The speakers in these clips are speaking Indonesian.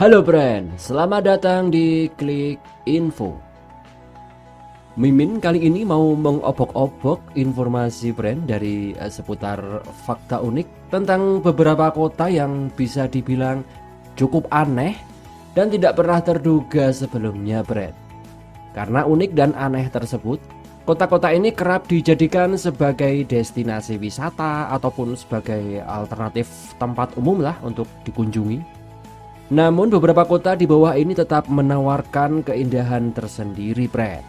Halo friend, selamat datang di Klik Info. Mimin kali ini mau mengobok-obok informasi friend dari seputar fakta unik tentang beberapa kota yang bisa dibilang cukup aneh dan tidak pernah terduga sebelumnya friend. Karena unik dan aneh tersebut, kota-kota ini kerap dijadikan sebagai destinasi wisata ataupun sebagai alternatif tempat umum lah untuk dikunjungi. Namun beberapa kota di bawah ini tetap menawarkan keindahan tersendiri, Pret.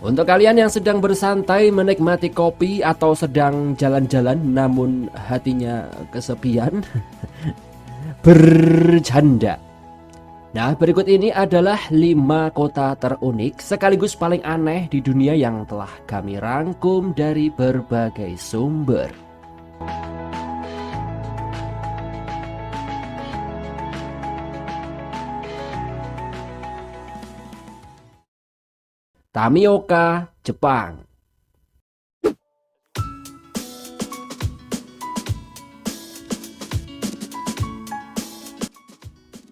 Untuk kalian yang sedang bersantai menikmati kopi atau sedang jalan-jalan namun hatinya kesepian, bercanda. Nah, berikut ini adalah 5 kota terunik sekaligus paling aneh di dunia yang telah kami rangkum dari berbagai sumber. Tamioka, Jepang.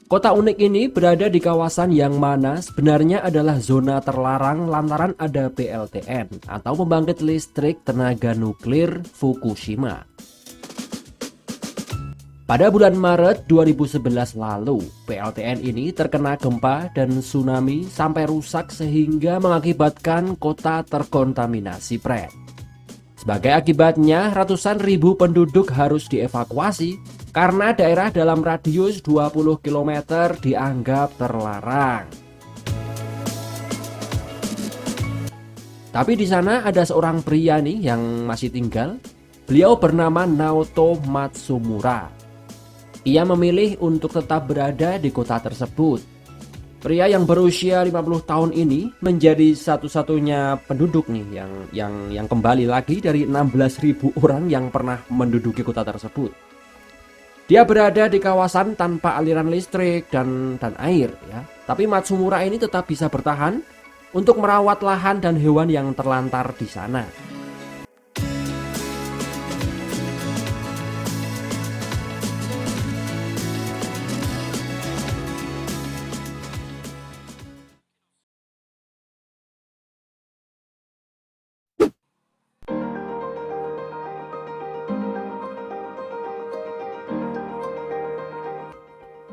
Kota unik ini berada di kawasan yang mana sebenarnya adalah zona terlarang lantaran ada PLTN atau pembangkit listrik tenaga nuklir Fukushima. Pada bulan Maret 2011 lalu, PLTN ini terkena gempa dan tsunami sampai rusak sehingga mengakibatkan kota terkontaminasi, Pret. Sebagai akibatnya, ratusan ribu penduduk harus dievakuasi karena daerah dalam radius 20 km dianggap terlarang. Tapi di sana ada seorang pria nih yang masih tinggal. Beliau bernama Naoto Matsumura. Ia memilih untuk tetap berada di kota tersebut. Pria yang berusia 50 tahun ini menjadi satu-satunya penduduk nih yang kembali lagi dari 16.000 orang yang pernah menduduki kota tersebut. Dia berada di kawasan tanpa aliran listrik dan air ya. Tapi Matsumura ini tetap bisa bertahan untuk merawat lahan dan hewan yang terlantar di sana.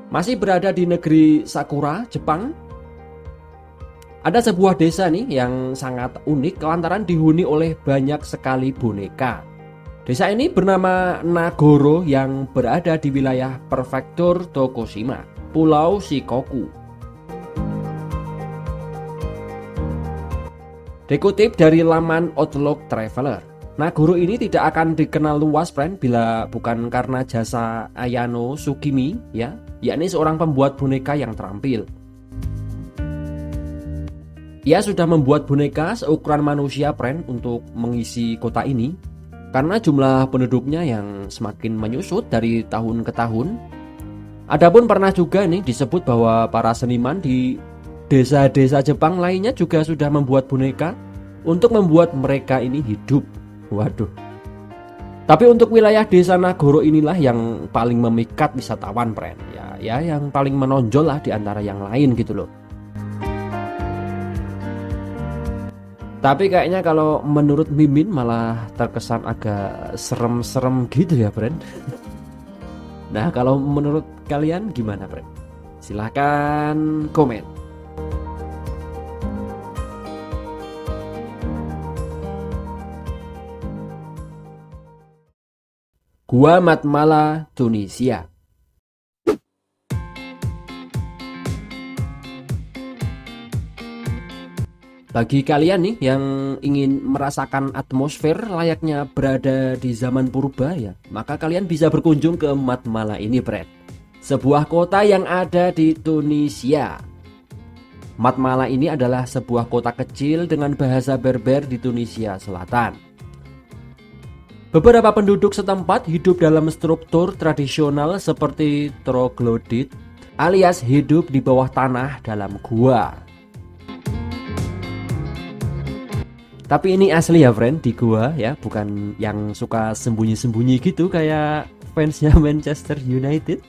Masih berada di negeri Sakura, Jepang. Ada sebuah desa nih yang sangat unik lantaran dihuni oleh banyak sekali boneka. Desa ini bernama Nagoro yang berada di wilayah prefektur Tokushima, Pulau Shikoku. Dikutip dari laman Outlook Traveler, Nagoro ini tidak akan dikenal luas, friend, bila bukan karena jasa Ayano Tsukimi, yakni seorang pembuat boneka yang terampil. Ia sudah membuat boneka seukuran manusia, friend, untuk mengisi kota ini karena jumlah penduduknya yang semakin menyusut dari tahun ke tahun. Adapun pernah juga nih disebut bahwa para seniman di desa-desa Jepang lainnya juga sudah membuat boneka untuk membuat mereka ini hidup. Waduh. Tapi untuk wilayah desa Nagoro inilah yang paling memikat wisatawan, friend. Ya yang paling menonjol lah di antara yang lain gitu loh. Tapi kayaknya kalau menurut Mimin malah terkesan agak serem-serem gitu ya, friend. Nah, kalau menurut kalian gimana, friend? Silahkan komen. Gua Matmala, Tunisia. Bagi kalian nih yang ingin merasakan atmosfer layaknya berada di zaman purba ya, maka kalian bisa berkunjung ke Matmala ini, Fred. Sebuah kota yang ada di Tunisia. Matmala ini adalah sebuah kota kecil dengan bahasa Berber di Tunisia Selatan. Beberapa penduduk setempat hidup dalam struktur tradisional seperti troglodit, alias hidup di bawah tanah dalam gua. Tapi ini asli ya, friend, di gua ya, bukan yang suka sembunyi-sembunyi gitu kayak fansnya Manchester United.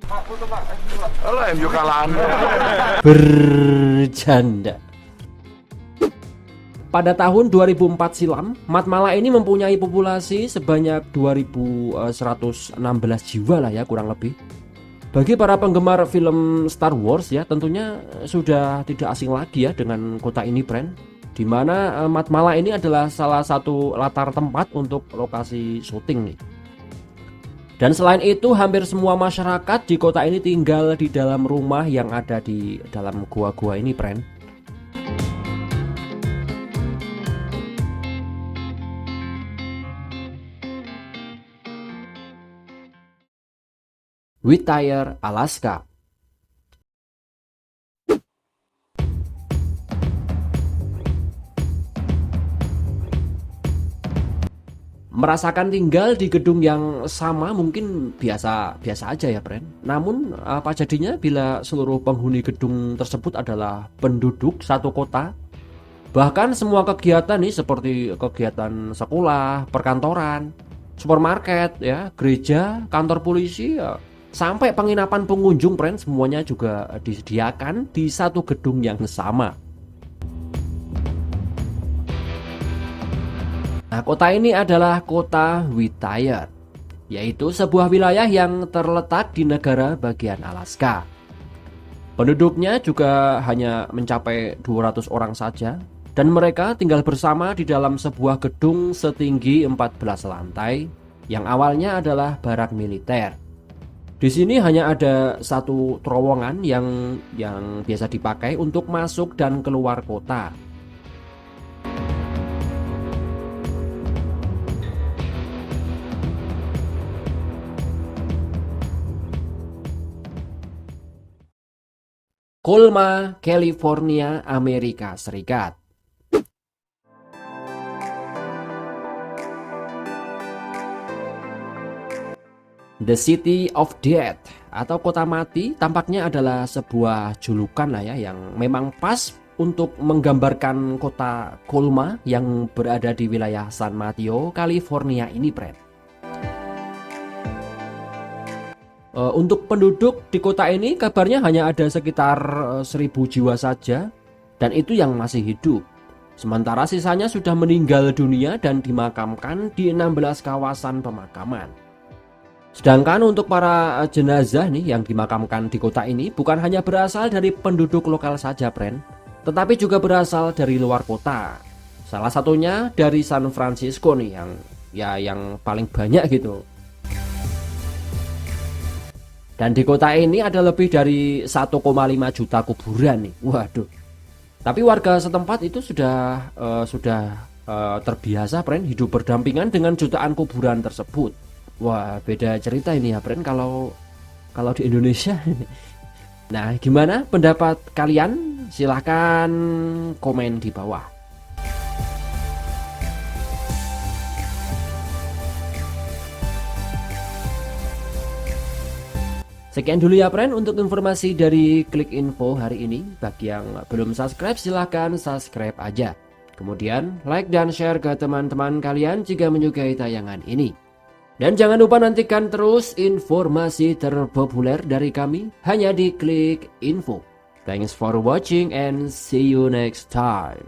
Alah MU kalah Anda. Bercanda. Pada tahun 2004 silam, Matmala ini mempunyai populasi sebanyak 2116 jiwa lah ya kurang lebih. Bagi para penggemar film Star Wars ya tentunya sudah tidak asing lagi ya dengan kota ini, Pren. Di mana Matmala ini adalah salah satu latar tempat untuk lokasi syuting nih. Dan selain itu hampir semua masyarakat di kota ini tinggal di dalam rumah yang ada di dalam gua-gua ini, Pren. Whittier, Alaska. Merasakan tinggal di gedung yang sama mungkin biasa aja ya, Pren. Namun apa jadinya bila seluruh penghuni gedung tersebut adalah penduduk satu kota? Bahkan semua kegiatan nih seperti kegiatan sekolah, perkantoran, supermarket, ya, gereja, kantor polisi, ya, sampai penginapan pengunjung, Pren, semuanya juga disediakan di satu gedung yang sama. Nah, kota ini adalah kota Whittier, yaitu sebuah wilayah yang terletak di negara bagian Alaska. Penduduknya juga hanya mencapai 200 orang saja, dan mereka tinggal bersama di dalam sebuah gedung setinggi 14 lantai yang awalnya adalah barak militer. Di sini hanya ada satu terowongan yang biasa dipakai untuk masuk dan keluar kota. Colma, California, Amerika Serikat. The City of Death atau kota mati tampaknya adalah sebuah julukan lah ya yang memang pas untuk menggambarkan kota Colma yang berada di wilayah San Mateo, California ini, Pren. Untuk penduduk di kota ini kabarnya hanya ada sekitar 1000 jiwa saja dan itu yang masih hidup. Sementara sisanya sudah meninggal dunia dan dimakamkan di 16 kawasan pemakaman. Sedangkan untuk para jenazah nih yang dimakamkan di kota ini bukan hanya berasal dari penduduk lokal saja, Pren, tetapi juga berasal dari luar kota. Salah satunya dari San Francisco nih yang paling banyak gitu. Dan di kota ini ada lebih dari 1,5 juta kuburan nih. Waduh. Tapi warga setempat itu sudah terbiasa, Pren, hidup berdampingan dengan jutaan kuburan tersebut. Wah, beda cerita ini ya, Pren, kalau di Indonesia. Nah, gimana pendapat kalian? Silahkan komen di bawah. Sekian dulu ya, Pren, untuk informasi dari Klik Info hari ini. Bagi yang belum subscribe silahkan subscribe aja. Kemudian like dan share ke teman-teman kalian jika menyukai tayangan ini. Dan jangan lupa nantikan terus informasi terpopuler dari kami hanya di Klik Info. Thanks for watching and see you next time.